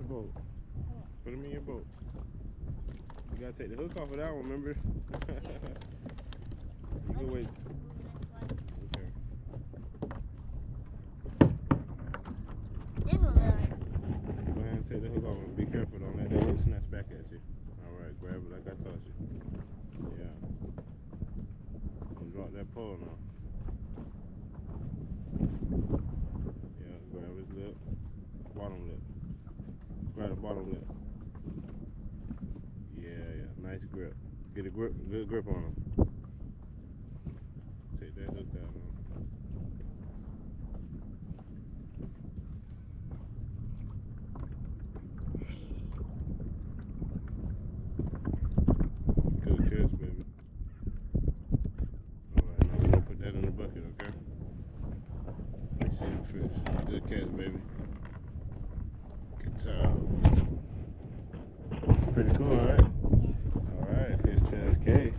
boat. Put them in your boat. You gotta take the hook off of that one, remember? You go wait. Okay. This one Go ahead and take the hook off. Be careful, don't let that hook snatch back at you. Alright, grab it like I taught you. Yeah. And drop that pole now. Yeah, grab his lip. Bottom lip. Grab the bottom lip. Yeah, nice grip. Get a grip, good grip on him. Take that hook out on him. Good catch, baby. Alright, now we're gonna put that in the bucket, okay? Let's see the fish. Good catch, baby. Good job. Pretty cool, right? Alright, Fishtalesj.